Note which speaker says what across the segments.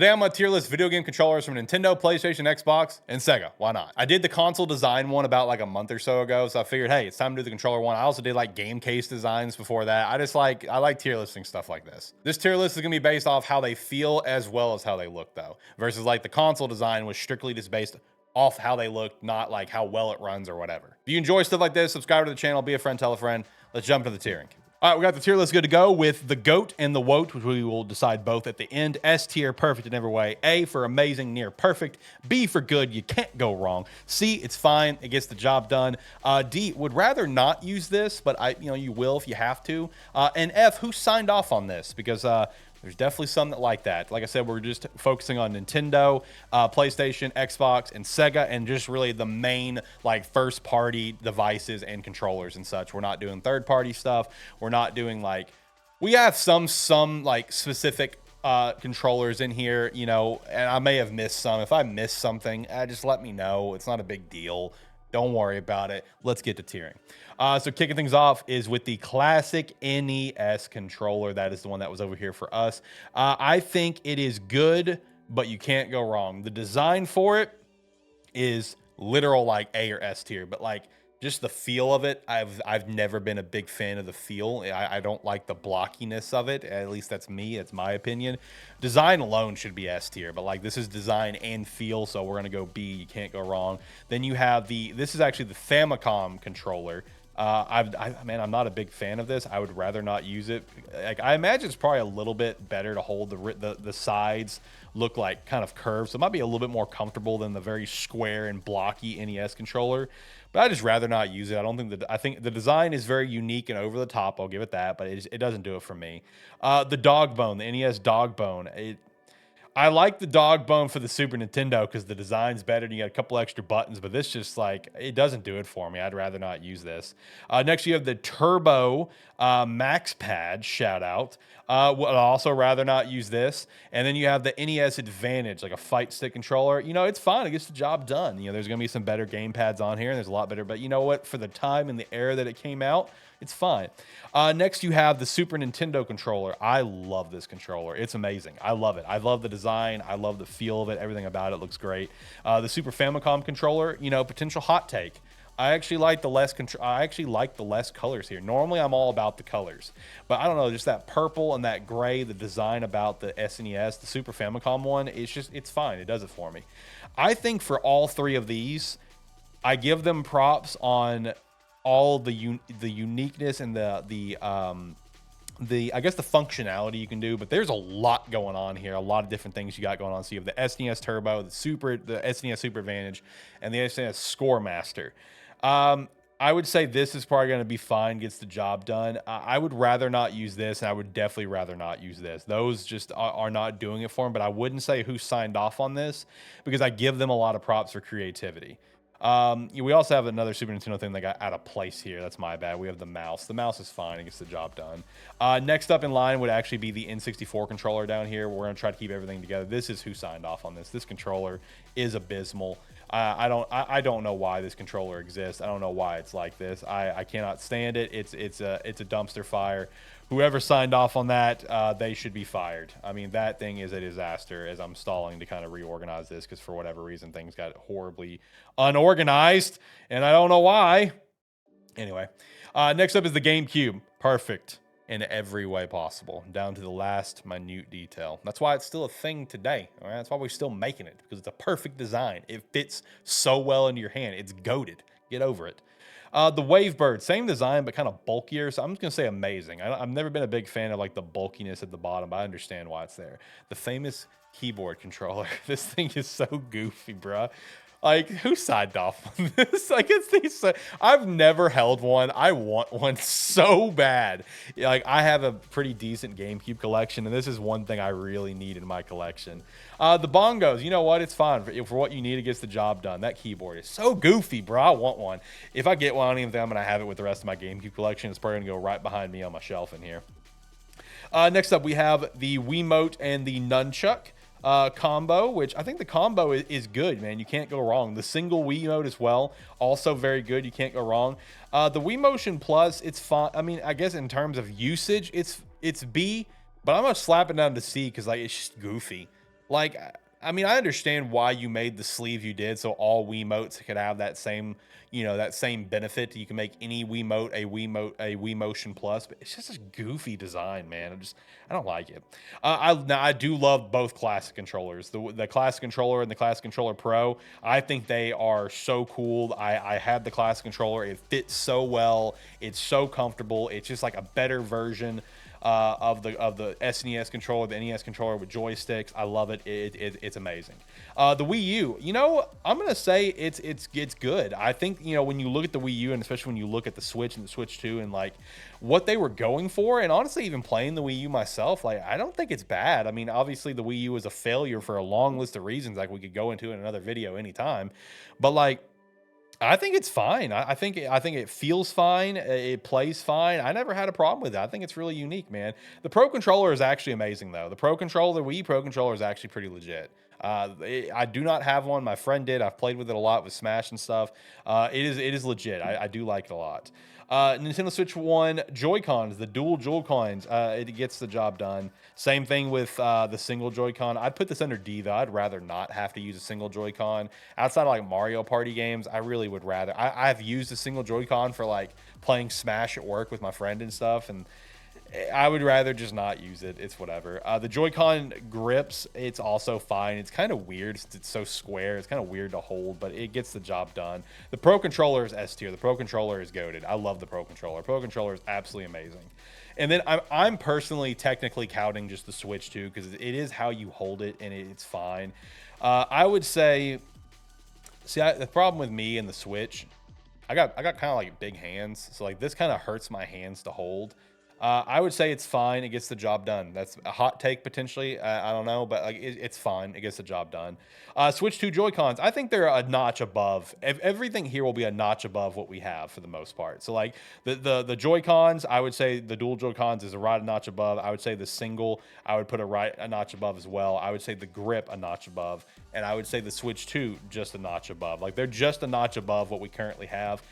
Speaker 1: Today on my tier list, video game controllers from Nintendo, PlayStation, Xbox, and Sega. Why not? I did the console design one about like a month or so ago, so I figured, hey, it's time to do the controller one. I also did like game case designs before that. I like tier listing stuff like this. This tier list is gonna be based off how they feel as well as how they look though, versus like the console design was strictly just based off how they look, not like how well it runs or whatever. If you enjoy stuff like this, subscribe to the channel, be a friend, tell a friend. Let's jump into the tiering. All right, we got the tier list good to go with the GOAT and the WOAT, which we will decide both at the end. S tier, perfect in every way. A for amazing, near perfect. B for good, you can't go wrong. C, it's fine, it gets the job done. D, would rather not use this, but you will if you have to. And F, who signed off on this? Because there's definitely some that like that. Like I said, we're just focusing on Nintendo, PlayStation, Xbox, and Sega, and just really the main like first-party devices and controllers and such. We're not doing third-party stuff. We're not doing like, we have some like specific controllers in here, you know, and I may have missed some. If I missed something, just let me know. It's not a big deal. Don't worry about it. Let's get to tiering. So kicking things off is with the classic NES controller. That is the one that was over here for us. I think it is good, but you can't go wrong. The design for it is literal like A or S tier, but like just the feel of it, I've never been a big fan of the feel. I don't like the blockiness of it. At least that's me. It's my opinion. Design alone should be S tier, but like this is design and feel, so we're gonna go B. You can't go wrong. Then you have this is actually the Famicom controller. Man, I'm not a big fan of this. I would rather not use it. Like I imagine it's probably a little bit better to hold the sides look like kind of curved, so it might be a little bit more comfortable than the very square and blocky NES controller. But I just rather not use it. I think the design is very unique and over the top. I'll give it that, but it doesn't do it for me. The dog bone, the NES dog bone. I like the dog bone for the Super Nintendo because the design's better and you got a couple extra buttons, but this just like, it doesn't do it for me. I'd rather not use this. Next, you have the Turbo Max Pad, shout out. Would also rather not use this. And then you have the NES Advantage, like a fight stick controller. You know, it's fine. It gets the job done. You know, there's going to be some better game pads on here and there's a lot better, but you know what? For the time and the era that it came out, it's fine. Next, you have the Super Nintendo controller. I love this controller. It's amazing. I love it. I love the design. I love the feel of it. Everything about it looks great. The Super Famicom controller, you know, potential hot take. I actually like the less colors here. Normally, I'm all about the colors, but I don't know, just that purple and that gray, the design about the SNES, the Super Famicom one, it's fine. It does it for me. I think for all three of these, I give them props on all the uniqueness and the I guess the functionality you can do, but there's a lot going on here, a lot of different things you got going on. So you have the SNES Turbo, the SNES Super Advantage, and the SNES Score Master. I would say this is probably going to be fine, gets the job done. I would rather not use this, and I would definitely rather not use this. Those just are not doing it for them, but I wouldn't say who signed off on this because I give them a lot of props for creativity. We also have another Super Nintendo thing that got out of place here. That's my bad. We have the mouse. The mouse is fine. It gets the job done. Next up in line would actually be the N64 controller down here. We're going to try to keep everything together. This is who signed off on this. This controller is abysmal. I don't know why this controller exists. I don't know why it's like this. I cannot stand it. It's a dumpster fire. Whoever signed off on that, they should be fired. I mean, that thing is a disaster as I'm stalling to kind of reorganize this because for whatever reason, things got horribly unorganized, and I don't know why. Anyway, next up is the GameCube. Perfect in every way possible, down to the last minute detail. That's why it's still a thing today. All right? That's why we're still making it, because it's a perfect design. It fits so well into your hand. It's goated. Get over it. The Wavebird, same design, but kind of bulkier. So I'm just going to say amazing. I've never been a big fan of like the bulkiness at the bottom, but I understand why it's there. The famous keyboard controller. This thing is so goofy, bruh. Like, who signed off on this? Like, I've never held one. I want one so bad. Like, I have a pretty decent GameCube collection, and this is one thing I really need in my collection. The bongos, you know what? It's fine. For what you need, it gets the job done. That keyboard is so goofy, bro. I want one. If I get one, I don't even think I'm going to have it with the rest of my GameCube collection. It's probably going to go right behind me on my shelf in here. Next up, we have the Wiimote and the Nunchuck combo, which I think the combo is good, man. You can't go wrong. The single Wii mode as well, also very good. You can't go wrong. The Wii Motion Plus, it's fine. I mean, I guess in terms of usage, it's B, but I'm gonna slap it down to C because like it's just goofy. Like, I mean, I understand why you made the sleeve you did, so all Wiimotes could have that same, that same benefit. You can make any Wiimote a Wii Motion Plus, but it's just a goofy design, man. I don't like it. Now I do love both classic controllers, the classic controller and the classic controller Pro. I think they are so cool. I had the classic controller. It fits so well. It's so comfortable. It's just like a better version of the SNES controller, the NES controller with joysticks. I love it. It's amazing. The Wii U, I'm gonna say it's good. I think when you look at the Wii U, and especially when you look at the Switch and the Switch 2, and like what they were going for, and honestly, even playing the Wii U myself, like I don't think it's bad. I mean, obviously the Wii U was a failure for a long list of reasons, like we could go into in another video anytime, but like, I think it's fine. I think it feels fine. It plays fine. I never had a problem with it. I think it's really unique, man. The Pro controller is actually amazing, though. The Pro controller, the Wii Pro controller, is actually pretty legit. I do not have one. My friend did. I've played with it a lot with Smash and stuff. It is legit. I do like it a lot. Nintendo Switch 1 Joy-Cons, the dual Joy-Cons, it gets the job done. Same thing with the single Joy-Con. I'd put this under D, though. I'd rather not have to use a single Joy-Con. Outside of like Mario Party games, I really would rather. I've used a single Joy-Con for like playing Smash at work with my friend and stuff, and I would rather just not use it. It's whatever. The Joy-Con grips, it's also fine. It's kind of weird. It's so square. It's kind of weird to hold, but it gets the job done. The Pro controller is S tier. The Pro controller is goated. I love the Pro controller. Pro controller is absolutely amazing. And then I'm personally technically counting just the Switch too, because it is how you hold it, and it's fine. I would say, the problem with me and the Switch, I got kind of like big hands, so like this kind of hurts my hands to hold. I would say it's fine. It gets the job done. That's a hot take potentially. I don't know, but like it's fine. It gets the job done. Switch 2 Joy-Cons. I think they're a notch above. Everything here will be a notch above what we have for the most part. So like the Joy-Cons, I would say the dual Joy-Cons is a right a notch above. I would say the single, I would put a notch above as well. I would say the grip a notch above, and I would say the Switch 2 just a notch above. Like they're just a notch above what we currently have.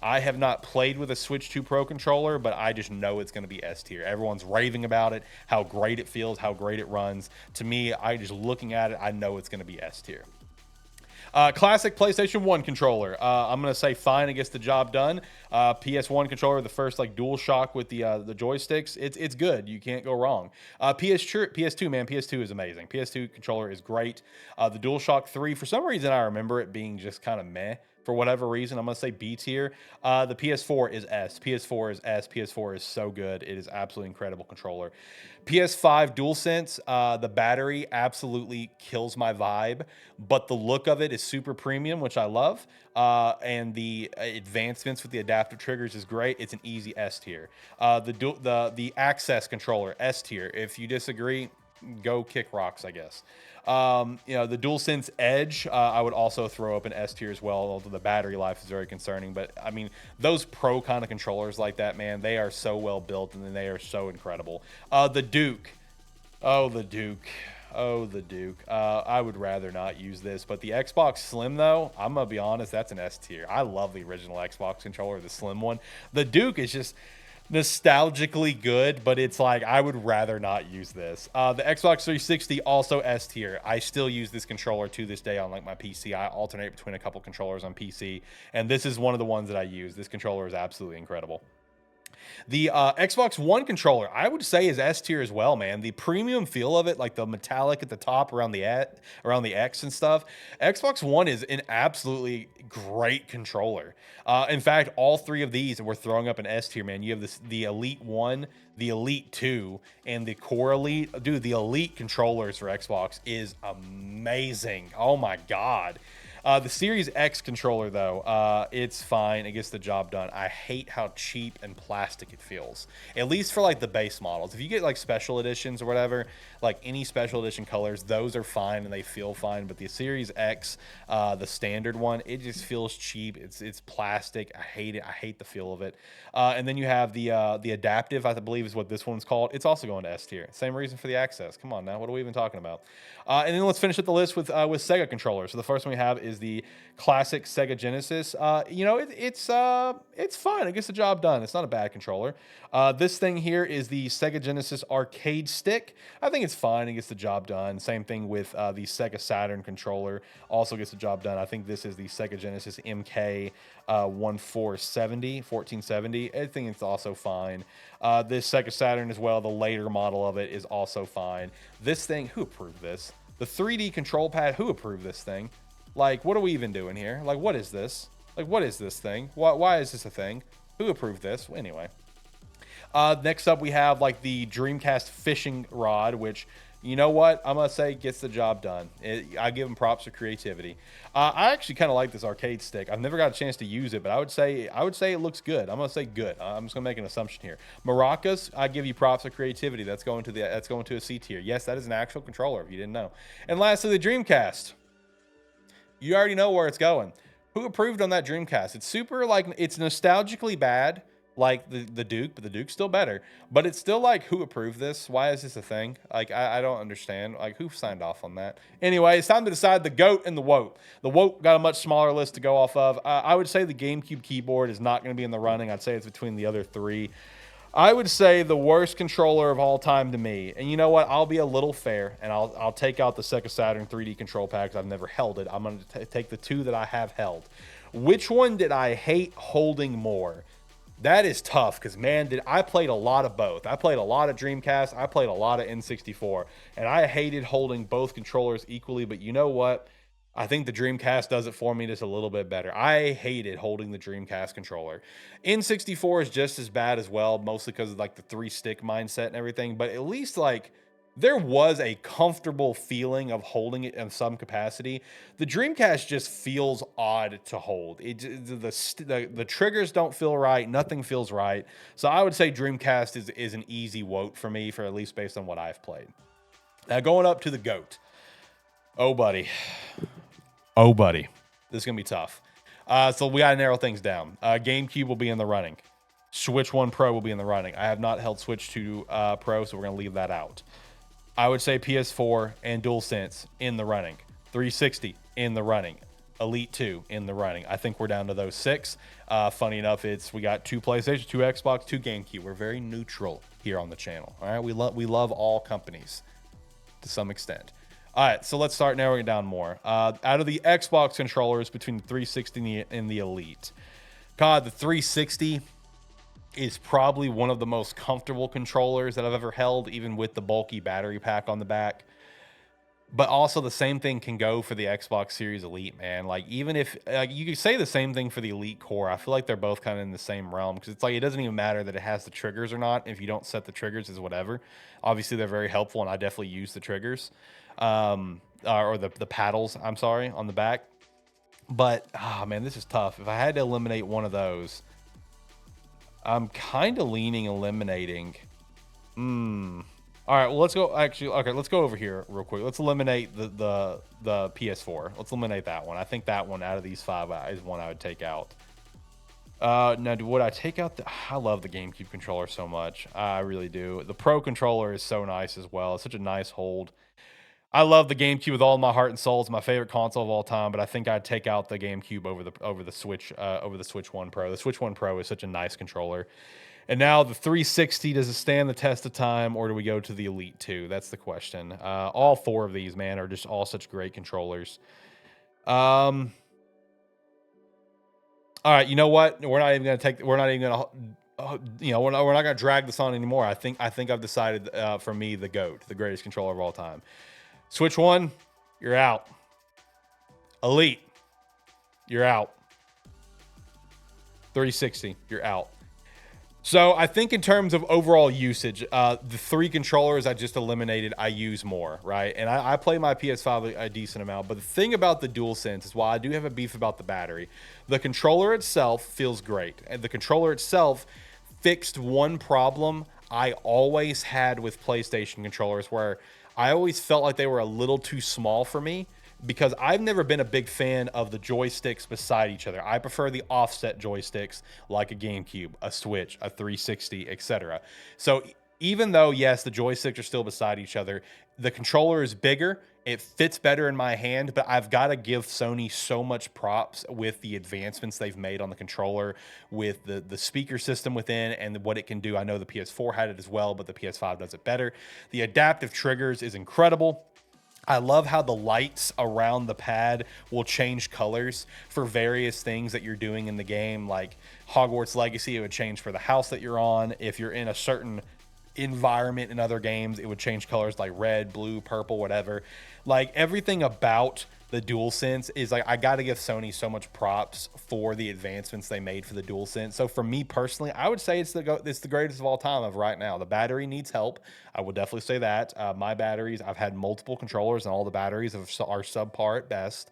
Speaker 1: I have not played with a Switch 2 Pro controller, but I just know it's going to be S tier. Everyone's raving about it, how great it feels, how great it runs. To me, I just looking at it, I know it's going to be S tier. Classic PlayStation 1 controller. I'm going to say fine, it gets the job done. PS1 controller, the first like dual shock with the joysticks. It's good. You can't go wrong. PS2, man, PS2 is amazing. PS2 controller is great. The DualShock 3, for some reason, I remember it being just kind of meh. For whatever reason, I'm going to say B tier. The PS4 is S. PS4 is S. PS4 is so good. It is absolutely incredible controller. PS5 DualSense, the battery absolutely kills my vibe, but the look of it is super premium, which I love. And the advancements with the adaptive triggers is great. It's an easy S tier. The Access controller, S tier. If you disagree, go kick rocks, I guess. The DualSense Edge, I would also throw up an S tier as well, although the battery life is very concerning. But I mean, those pro kind of controllers like that, man, they are so well built and they are so incredible. The Duke. Oh, the Duke. Oh, the Duke. I would rather not use this, but the Xbox Slim, though, I'm going to be honest, that's an S tier. I love the original Xbox controller, the Slim one. The Duke is just nostalgically good, but it's like I would rather not use this. The Xbox 360 also S tier. I still use this controller to this day on like my PC. I alternate between a couple controllers on PC, and this is one of the ones that I use. This controller is absolutely incredible. The Xbox One controller, I would say, is S tier as well, man. The premium feel of it, like the metallic at the top around the X and stuff. Xbox One is an absolutely great controller. In fact, all three of these we're throwing up an S tier, man. You have the Elite 1, the Elite 2, and the Core Elite. Dude, the Elite controllers for Xbox is amazing. Oh my God. The Series X controller, though, it's fine. It gets the job done. I hate how cheap and plastic it feels, at least for like the base models. If you get like special editions or whatever, like any special edition colors, those are fine and they feel fine. But the Series X, the standard one, it just feels cheap. It's plastic. I hate it. I hate the feel of it. And then you have the adaptive, I believe is what this one's called. It's also going to S tier. Same reason for the Access. Come on now, what are we even talking about? And then let's finish up the list with Sega controllers. So the first one we have is is the classic Sega Genesis. You know, it's fine. It gets the job done. It's not a bad controller. This thing here is the Sega Genesis arcade stick. I think it's fine. It gets the job done. Same thing with the Sega Saturn controller. Also gets the job done. I think this is the Sega Genesis MK 1470. I think it's also fine. This Sega Saturn as well, the later model of it, is also fine. This thing, who approved this? The 3D control pad, who approved this thing? Like, what are we even doing here? Like, what is this? Like, what is this thing? Why is this a thing? Who approved this? Anyway. Next up, we have like the Dreamcast fishing rod, which, you know what? I'm going to say gets the job done. I give them props for creativity. I actually kind of like this arcade stick. I've never got a chance to use it, but I would say it looks good. I'm going to say good. I'm just going to make an assumption here. Maracas, I give you props for creativity. That's going to a C tier. Yes, that is an actual controller, if you didn't know. And lastly, the Dreamcast. You already know where it's going. Who approved on that Dreamcast? It's super, like, it's nostalgically bad, like the Duke, but the Duke's still better. But it's still like, who approved this? Why is this a thing? Like, I don't understand. Like, who signed off on that? Anyway, it's time to decide the GOAT and the WOAT. The WOAT got a much smaller list to go off of. I would say the GameCube keyboard is not going to be in the running. I'd say it's between the other three. I would say the worst controller of all time to me, and you know what? I'll be a little fair, and I'll take out the Sega Saturn 3D control pad because I've never held it. I'm going to take the two that I have held. Which one did I hate holding more? That is tough because, man, I played a lot of both. I played a lot of Dreamcast. I played a lot of N64, and I hated holding both controllers equally. But you know what? I think the Dreamcast does it for me just a little bit better. I hated holding the Dreamcast controller. N64 is just as bad as well, mostly because of like the 3-stick mindset and everything. But at least like there was a comfortable feeling of holding it in some capacity. The Dreamcast just feels odd to hold. The triggers don't feel right. Nothing feels right. So I would say Dreamcast is an easy vote for me, for at least based on what I've played. Now going up to the GOAT. Oh, buddy. Oh, buddy. This is going to be tough. So we got to narrow things down. GameCube will be in the running. Switch 1 Pro will be in the running. I have not held Switch 2 Pro, so we're going to leave that out. I would say PS4 and DualSense in the running. 360 in the running. Elite 2 in the running. I think we're down to those 6. Funny enough, we got 2 PlayStation, 2 Xbox, 2 GameCube. We're very neutral here on the channel. All right, we love all companies to some extent. All right, so let's start narrowing it down more. Out of the Xbox controllers between the 360 and the Elite, God, the 360 is probably one of the most comfortable controllers that I've ever held, even with the bulky battery pack on the back. But also the same thing can go for the Xbox Series Elite, man. Like, even if you could say the same thing for the Elite Core, I feel like they're both kind of in the same realm, because it's like it doesn't even matter that it has the triggers or not. If you don't set the triggers, is whatever. Obviously, they're very helpful, and I definitely use the triggers. Or the paddles, I'm sorry, on the back. But, oh man, this is tough. If I had to eliminate one of those, I'm kind of leaning eliminating. All right, well, let's go. Actually, okay, let's go over here real quick. Let's eliminate the PS4. Let's eliminate that one. I think that one out of these 5 is one I would take out. Now, would I take out I love the GameCube controller so much. I really do. The Pro controller is so nice as well. It's such a nice hold. I love the GameCube with all my heart and soul. It's my favorite console of all time, but I think I'd take out the GameCube over the Switch 1 Pro. The Switch 1 Pro is such a nice controller. And now the 360, does it stand the test of time, or do we go to the Elite 2? That's the question. All 4 of these, man, are just all such great controllers. All right, you know what? We're not even going to drag this on anymore. I think I've decided for me, the GOAT, the greatest controller of all time. Switch 1, you're out. Elite, you're out. 360, you're out. So I think in terms of overall usage, the 3 controllers I just eliminated, I use more, right? And I play my PS5 a decent amount, but the thing about the DualSense is, while I do have a beef about the battery, the controller itself feels great. And the controller itself fixed one problem I always had with PlayStation controllers, where I always felt like they were a little too small for me, because I've never been a big fan of the joysticks beside each other. I prefer the offset joysticks like a GameCube, a Switch, a 360, etc. So even though, yes, the joysticks are still beside each other, the controller is bigger. It fits better in my hand, but I've got to give Sony so much props with the advancements they've made on the controller, with the speaker system within and what it can do. I know the PS4 had it as well, but the PS5 does it better. The adaptive triggers is incredible. I love how the lights around the pad will change colors for various things that you're doing in the game. Like Hogwarts Legacy, it would change for the house that you're on. If you're in a certain environment in other games, it would change colors like red, blue, purple, whatever. Like everything about the DualSense is like, I got to give Sony so much props for the advancements they made for the DualSense. So for me personally, I would say it's the greatest of all time of right now. The battery needs help. I would definitely say that. My batteries, I've had multiple controllers and all the batteries are subpar at best.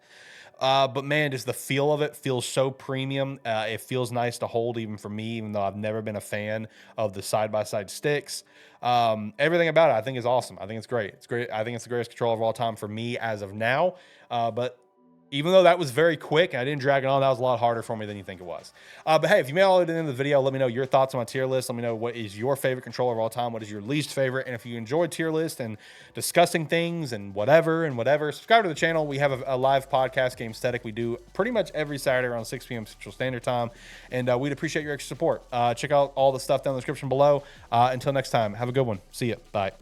Speaker 1: But man, just the feel of it feels so premium. It feels nice to hold even for me, even though I've never been a fan of the side-by-side sticks. Everything about it, I think, is awesome. I think it's great. It's great. I think it's the greatest controller of all time for me as of now. But even though that was very quick and I didn't drag it on, that was a lot harder for me than you think it was. But hey, if you made all the way to the end of the video, let me know your thoughts on my tier list. Let me know what is your favorite controller of all time. What is your least favorite? And if you enjoyed tier list and discussing things and whatever, subscribe to the channel. We have a live podcast, Gamesthetic. We do pretty much every Saturday around 6 p.m. Central Standard Time. And we'd appreciate your extra support. Check out all the stuff down in the description below. Until next time, have a good one. See ya. Bye.